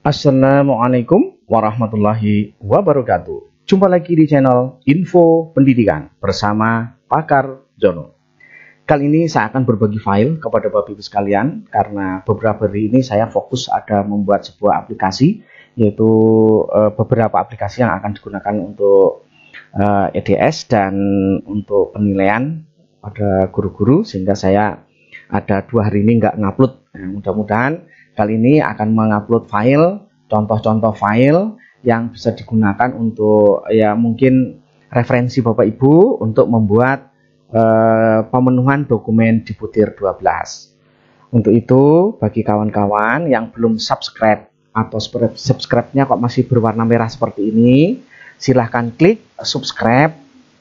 Assalamualaikum warahmatullahi wabarakatuh. Jumpa lagi di channel Info Pendidikan bersama Pakar Jono. Kali ini saya akan berbagi file kepada Bapak Ibu sekalian karena beberapa hari ini saya fokus ada membuat sebuah aplikasi, yaitu beberapa aplikasi yang akan digunakan untuk EDS dan untuk penilaian pada guru-guru, sehingga saya ada 2 hari ini nggak ngupload. Mudah-mudahan kali ini akan mengupload file, contoh-contoh file yang bisa digunakan untuk ya mungkin referensi Bapak Ibu untuk membuat pemenuhan dokumen di butir 12. Untuk itu, bagi kawan-kawan yang belum subscribe atau subscribe-nya kok masih berwarna merah seperti ini, silahkan klik subscribe,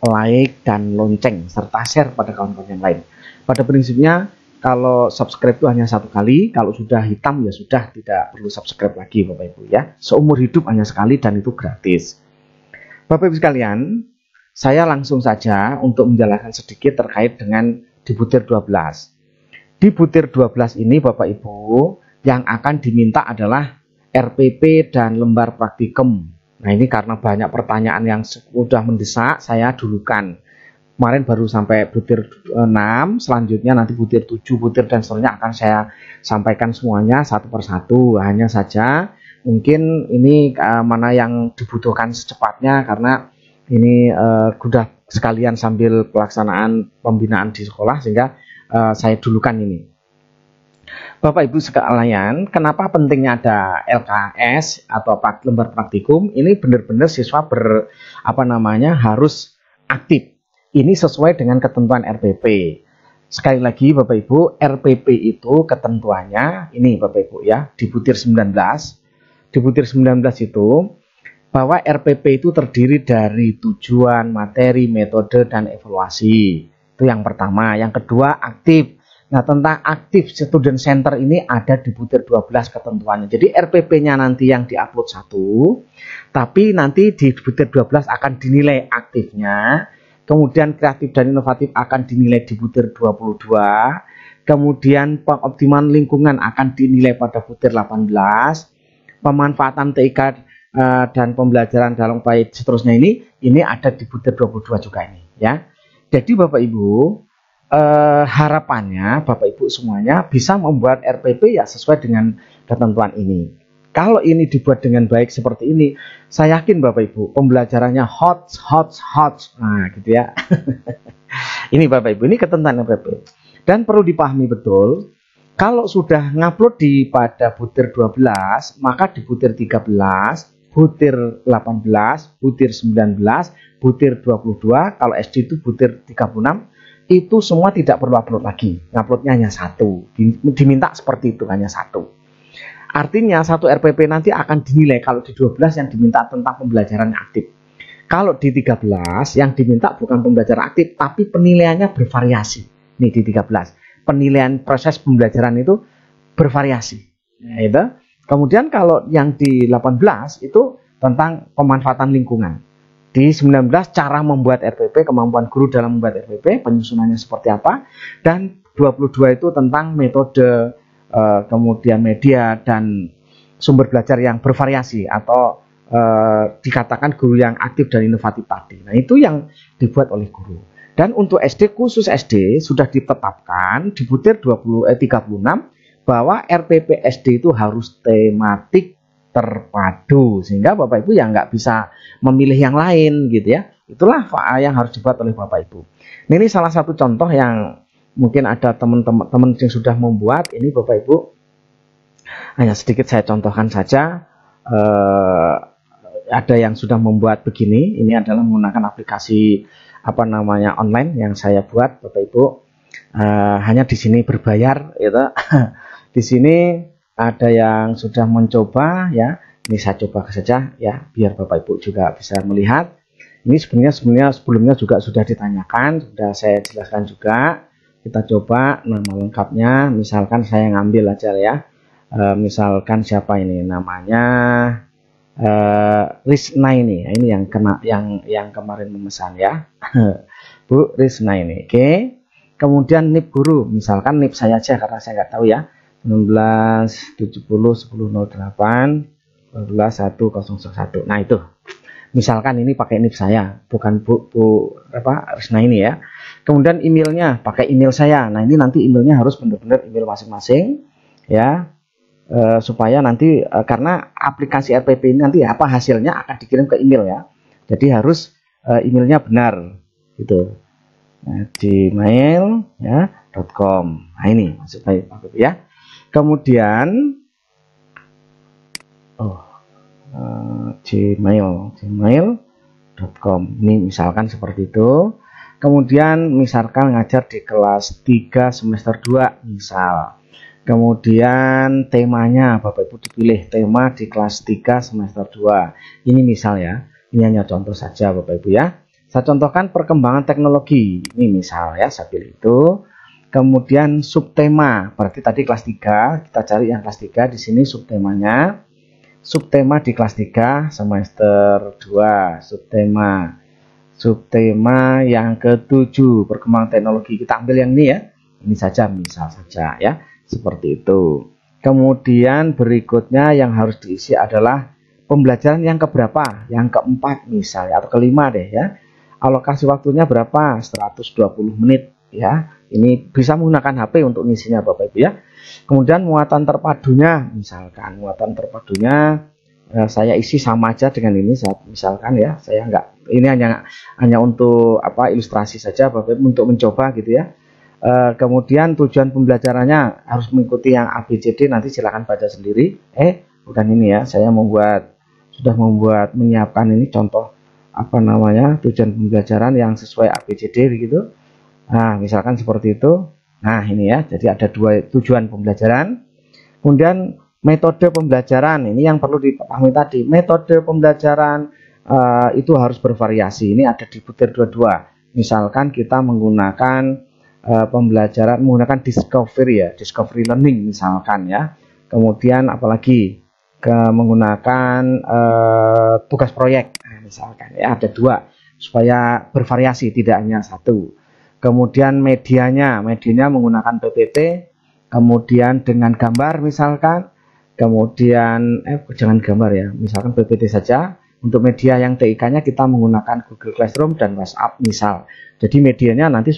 like, dan lonceng serta share pada kawan-kawan yang lain. Pada prinsipnya kalau subscribe itu hanya 1 kali, kalau sudah hitam ya sudah, tidak perlu subscribe lagi Bapak Ibu ya. Seumur hidup hanya sekali dan itu gratis. Bapak Ibu sekalian, saya langsung saja untuk menjelaskan sedikit terkait dengan di butir 12. Di butir 12 ini Bapak Ibu yang akan diminta adalah RPP dan lembar praktikum. Nah, ini karena banyak pertanyaan yang sudah mendesak, saya dulukan. Kemarin baru sampai butir 6, selanjutnya nanti butir 7, butir dan seterusnya akan saya sampaikan semuanya satu persatu. Hanya saja mungkin ini mana yang dibutuhkan secepatnya, karena ini sudah sekalian sambil pelaksanaan pembinaan di sekolah, sehingga saya dulukan ini. Bapak Ibu sekalian, kenapa pentingnya ada LKS atau lembar praktikum? Ini benar-benar siswa harus aktif. Ini sesuai dengan ketentuan RPP. Sekali lagi Bapak Ibu, RPP itu ketentuannya ini Bapak Ibu ya, di butir 19. Di butir 19 itu bahwa RPP itu terdiri dari tujuan, materi, metode, dan evaluasi. Itu yang pertama. Yang kedua, aktif. Nah, tentang aktif student center ini ada di butir 12 ketentuannya. Jadi RPP-nya nanti yang diupload 1, tapi nanti di butir 12 akan dinilai aktifnya. Kemudian kreatif dan inovatif akan dinilai di butir 22. Kemudian pengoptimalan lingkungan akan dinilai pada butir 18. Pemanfaatan TIK dan pembelajaran dalam baik seterusnya ini ada di butir 22 juga ini ya. Jadi Bapak Ibu, harapannya Bapak Ibu semuanya bisa membuat RPP ya sesuai dengan ketentuan ini. Kalau ini dibuat dengan baik seperti ini, saya yakin Bapak Ibu pembelajarannya hot. Nah, gitu ya. Ini Bapak Ibu, ini ketentuan RPP. Dan perlu dipahami betul, kalau sudah ngupload pada butir 12, maka di butir 13, butir 18, butir 19, butir 22, kalau SD itu butir 36, itu semua tidak perlu upload lagi. Nguploadnya hanya 1. Diminta seperti itu, hanya 1. Artinya satu RPP nanti akan dinilai kalau di 12 yang diminta tentang pembelajaran aktif. Kalau di 13 yang diminta bukan pembelajaran aktif, tapi penilaiannya bervariasi. Nih di 13, penilaian proses pembelajaran itu bervariasi. Nah, itu. Kemudian kalau yang di 18 itu tentang pemanfaatan lingkungan. Di 19 cara membuat RPP, kemampuan guru dalam membuat RPP, penyusunannya seperti apa. Dan 22 itu tentang metode, kemudian media dan sumber belajar yang bervariasi atau dikatakan guru yang aktif dan inovatif tadi. Nah, itu yang dibuat oleh guru. Dan untuk SD, khusus SD sudah ditetapkan di butir 36 bahwa RPP SD itu harus tematik terpadu, sehingga Bapak Ibu ya nggak bisa memilih yang lain gitu ya. Itulah yang harus dibuat oleh Bapak Ibu. Nah, ini salah satu contoh yang mungkin ada teman-teman yang sudah membuat. Ini Bapak Ibu, hanya sedikit saya contohkan saja. Ada yang sudah membuat begini. Ini adalah menggunakan aplikasi online yang saya buat Bapak Ibu. Hanya di sini berbayar gitu. Di sini ada yang sudah mencoba ya. Ini saya coba saja ya, biar Bapak Ibu juga bisa melihat. Ini sebenarnya sebelumnya juga sudah ditanyakan, sudah saya jelaskan juga. Kita coba nama lengkapnya, misalkan saya ngambil aja ya, misalkan siapa ini namanya, Rizna ini yang kemarin memesan ya, Bu Rizna ini. Oke, kemudian NIP guru, misalkan NIP saya aja karena saya nggak tahu ya, 1970 1008. 12101. Nah itu, misalkan ini pakai NIP saya, bukan Bu Risna ini ya. Kemudian emailnya pakai email saya. Nah ini nanti emailnya harus benar-benar email masing-masing ya, supaya nanti karena aplikasi RPP ini nanti apa hasilnya akan dikirim ke email ya. Jadi harus emailnya benar gitu. Nah, gmail ya .com. Nah ini maksudnya ya. Kemudian gmail.com. Ini misalkan seperti itu. Kemudian misalkan ngajar di kelas 3 semester 2 misal. Kemudian temanya Bapak Ibu dipilih tema di kelas 3 semester 2. Ini misal ya. Ini hanya contoh saja Bapak Ibu ya. Saya contohkan perkembangan teknologi. Ini misal ya, saya pilih itu. Kemudian subtema, berarti tadi kelas 3, kita cari yang kelas 3 di sini subtemanya. Subtema di kelas 3 semester 2, subtema yang ke-7 perkembangan teknologi. Kita ambil yang ini ya. Ini saja misal saja ya, seperti itu. Kemudian berikutnya yang harus diisi adalah pembelajaran yang keberapa? Yang keempat misalnya atau kelima deh ya. Alokasi waktunya berapa? 120 menit ya. Ini bisa menggunakan HP untuk ngisinya Bapak Ibu ya. Kemudian muatan terpadunya, misalkan muatan terpadunya saya isi sama aja dengan ini, misalkan ya. Saya enggak, ini hanya untuk apa ilustrasi saja Bapak Ibu untuk mencoba gitu ya. Kemudian tujuan pembelajarannya harus mengikuti yang ABCD, nanti silakan baca sendiri. Bukan ini ya, saya sudah menyiapkan ini contoh apa namanya tujuan pembelajaran yang sesuai ABCD begitu. Nah misalkan seperti itu. Nah ini ya, jadi ada dua tujuan pembelajaran. Kemudian metode pembelajaran, ini yang perlu dipahami tadi. Metode pembelajaran itu harus bervariasi. Ini ada di butir dua-dua. Misalkan kita menggunakan pembelajaran menggunakan discovery learning misalkan ya. Kemudian apalagi menggunakan tugas proyek, nah, misalkan ya, ada dua supaya bervariasi tidak hanya satu. Kemudian medianya menggunakan PPT, kemudian dengan gambar misalkan, kemudian jangan gambar ya, misalkan PPT saja. Untuk media yang TIK-nya kita menggunakan Google Classroom dan WhatsApp misal. Jadi medianya nanti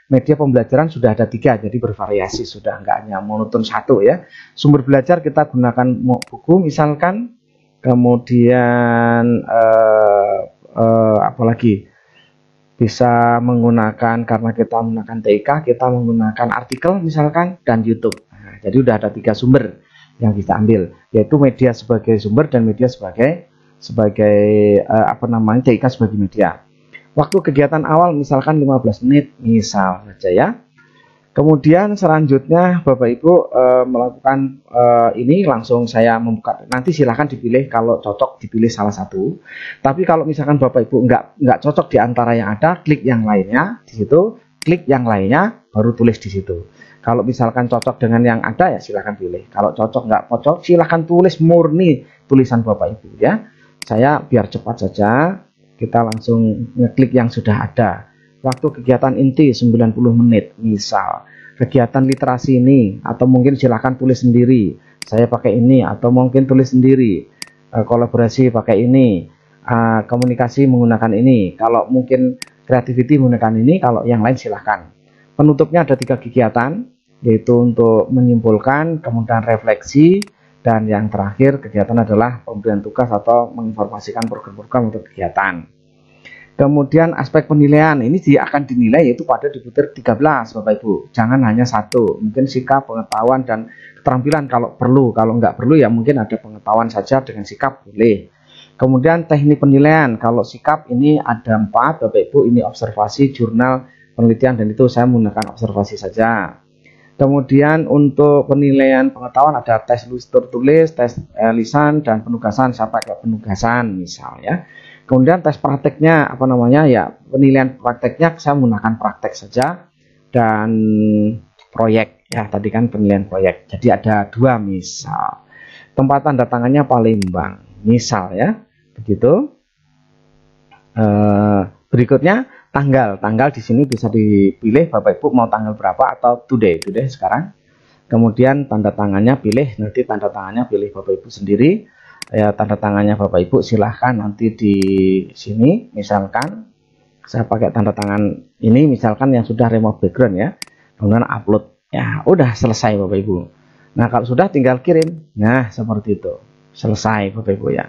media pembelajaran sudah ada 3, jadi bervariasi, sudah nggak hanya monoton satu ya. Sumber belajar kita gunakan buku misalkan, kemudian apalagi bisa menggunakan, karena kita menggunakan TIK, kita menggunakan artikel misalkan dan YouTube. Nah, jadi udah ada 3 sumber yang kita ambil, yaitu media sebagai sumber dan media sebagai TIK sebagai media. Waktu kegiatan awal misalkan 15 menit misal saja ya. Kemudian selanjutnya Bapak Ibu melakukan ini langsung saya membuka. Nanti silahkan dipilih, kalau cocok dipilih salah satu. Tapi kalau misalkan Bapak Ibu nggak cocok di antara yang ada, klik yang lainnya di situ, klik yang lainnya baru tulis di situ. Kalau misalkan cocok dengan yang ada ya silahkan pilih. Kalau cocok nggak cocok silahkan tulis murni tulisan Bapak Ibu ya. Saya biar cepat saja, kita langsung ngeklik yang sudah ada. Waktu kegiatan inti 90 menit misal. Kegiatan literasi ini, atau mungkin silahkan tulis sendiri. Saya pakai ini, atau mungkin tulis sendiri. Kolaborasi pakai ini. Komunikasi menggunakan ini. Kalau mungkin creativity menggunakan ini, kalau yang lain silahkan. Penutupnya ada 3 kegiatan, yaitu untuk menyimpulkan, kemudian refleksi, dan yang terakhir kegiatan adalah pemberian tugas atau menginformasikan program-program untuk kegiatan. Kemudian aspek penilaian, ini dia akan dinilai yaitu pada di butir 13 Bapak Ibu. Jangan hanya satu, mungkin sikap, pengetahuan, dan keterampilan kalau perlu. Kalau nggak perlu ya mungkin ada pengetahuan saja, dengan sikap boleh. Kemudian teknik penilaian, kalau sikap ini ada 4 Bapak Ibu, ini observasi, jurnal, penelitian, dan itu saya menggunakan observasi saja. Kemudian untuk penilaian pengetahuan ada tes tulis, tes lisan, dan penugasan sampai ke penugasan misalnya. Kemudian tes prakteknya penilaian prakteknya saya menggunakan praktek saja, dan proyek ya, tadi kan penilaian proyek. Jadi ada 2 misal. Tempat tanda tangannya Palembang misal ya, begitu. Berikutnya tanggal di sini bisa dipilih Bapak Ibu mau tanggal berapa atau today sekarang. Kemudian tanda tangannya pilih, nanti tanda tangannya pilih Bapak Ibu sendiri. ya tanda tangannya Bapak Ibu silahkan nanti di sini, misalkan saya pakai tanda tangan ini, misalkan yang sudah remove background ya, kemudian upload ya, udah selesai Bapak Ibu. Nah kalau sudah tinggal kirim, nah seperti itu, selesai Bapak Ibu ya.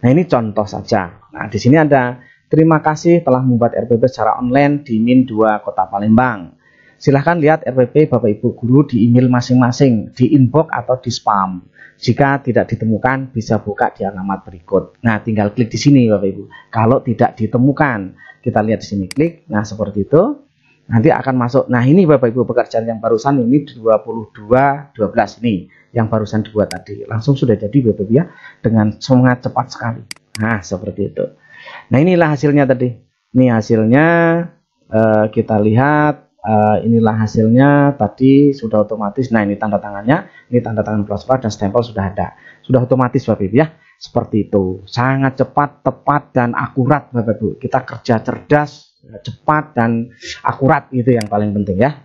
Nah ini contoh saja. Nah di sini ada terima kasih telah membuat RPP secara online di Min 2 Kota Palembang. Silahkan lihat RPP Bapak Ibu guru di email masing-masing, di inbox atau di spam. Jika tidak ditemukan, bisa buka di alamat berikut. Nah, tinggal klik di sini Bapak Ibu. Kalau tidak ditemukan, kita lihat di sini klik. Nah, seperti itu. Nanti akan masuk. Nah, ini Bapak Ibu pekerjaan yang barusan ini 22.12 ini yang barusan 2 tadi. Langsung sudah jadi Bapak Ibu ya, dengan sangat cepat sekali. Nah, seperti itu. Nah, inilah hasilnya tadi. Ini hasilnya kita lihat. Inilah hasilnya tadi sudah otomatis. Nah ini tanda tangannya, ini tanda tangan plasma dan stempel sudah ada, sudah otomatis Bapak Ibu ya, seperti itu. Sangat cepat, tepat dan akurat Bapak Ibu. Kita kerja cerdas, cepat dan akurat, itu yang paling penting ya.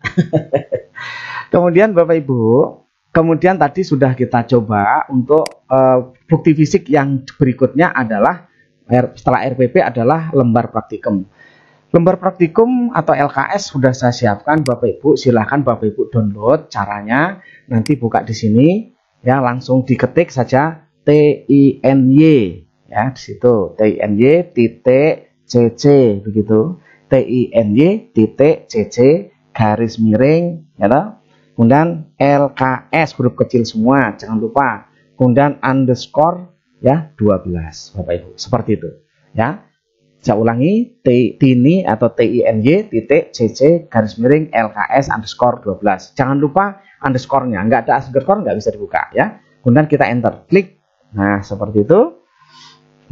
Kemudian Bapak Ibu, kemudian tadi sudah kita coba untuk bukti fisik yang berikutnya adalah setelah RPP adalah lembar praktikum. Lembar praktikum atau LKS sudah saya siapkan Bapak Ibu, silahkan Bapak Ibu download. Caranya nanti buka di sini ya, langsung diketik saja TINY ya, di situ TINY.cc begitu, TINY.cc garis miring ya, kemudian LKS huruf kecil semua jangan lupa, kemudian underscore ya 12 Bapak Ibu, seperti itu ya. Saya ulangi, TINY atau TINY.cc garis miring LKS underscore 12. Jangan lupa underscore-nya, nggak ada underscore nggak bisa dibuka ya. Kemudian kita enter, klik. Nah seperti itu.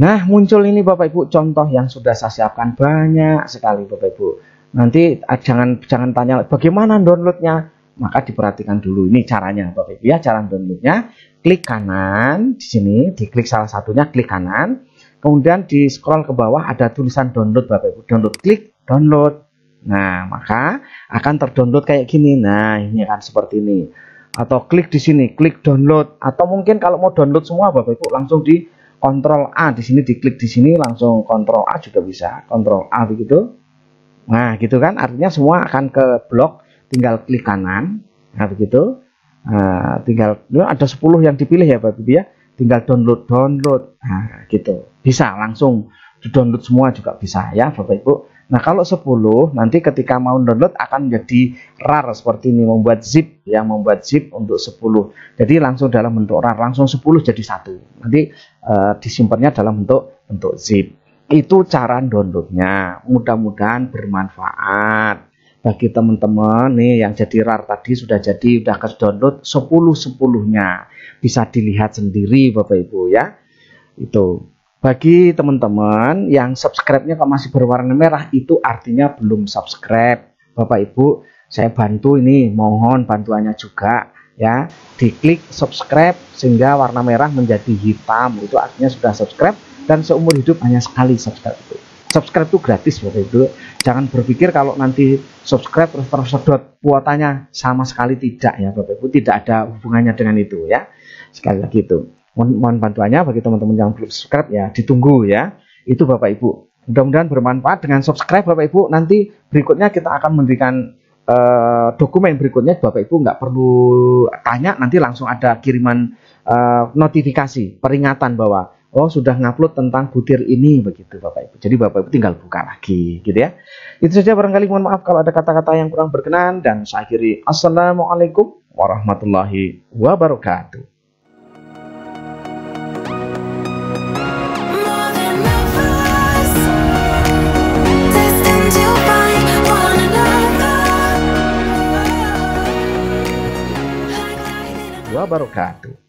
Nah muncul ini Bapak Ibu contoh yang sudah saya siapkan banyak sekali Bapak Ibu. Nanti jangan tanya bagaimana downloadnya, maka diperhatikan dulu ini caranya Bapak Ibu ya, cara downloadnya. Klik kanan di sini, diklik salah satunya, klik kanan. Kemudian di scroll ke bawah ada tulisan download Bapak Ibu, download, klik download. Nah maka akan terdownload kayak gini. Nah ini akan seperti ini. Atau klik di sini, klik download. Atau mungkin kalau mau download semua Bapak Ibu langsung di Ctrl A di sini, diklik di sini langsung Ctrl A juga bisa, Ctrl A begitu. Nah gitu kan, artinya semua akan ke blok, tinggal klik kanan. Nah begitu. Nah, tinggal ada 10 yang dipilih ya Bapak Ibu ya. Tinggal download, nah gitu, bisa langsung di download semua juga bisa ya Bapak Ibu. Nah kalau 10 nanti ketika mau download akan menjadi RAR seperti ini, membuat zip ya, membuat zip untuk 10. Jadi langsung dalam bentuk RAR, langsung 10 jadi 1. Nanti disimpannya dalam bentuk zip. Itu cara downloadnya. Mudah-mudahan bermanfaat bagi teman-teman nih yang jadi RAR tadi, sudah ke download 10-10-nya. Bisa dilihat sendiri Bapak Ibu ya. Itu bagi teman-teman yang subscribe-nya kok masih berwarna merah, itu artinya belum subscribe Bapak Ibu. Saya bantu ini, mohon bantuannya juga ya, diklik subscribe sehingga warna merah menjadi hitam, itu artinya sudah subscribe. Dan seumur hidup hanya sekali subscribe itu. Subscribe itu gratis Bapak Ibu. Jangan berpikir kalau nanti subscribe terus sedot kuotanya, sama sekali tidak ya Bapak Ibu, tidak ada hubungannya dengan itu ya. Sekali lagi itu, mohon bantuannya bagi teman-teman yang belum subscribe ya, ditunggu ya. Itu Bapak Ibu. Mudah-mudahan bermanfaat dengan subscribe Bapak Ibu. Nanti berikutnya kita akan memberikan dokumen berikutnya, Bapak Ibu nggak perlu tanya, nanti langsung ada kiriman notifikasi peringatan bahwa oh sudah ngupload tentang butir ini begitu Bapak Ibu. Jadi Bapak Ibu tinggal buka lagi gitu ya. Itu saja, barangkali mohon maaf kalau ada kata-kata yang kurang berkenan, dan saya akhiri assalamualaikum warahmatullahi wabarakatuh. Wabarakatuh.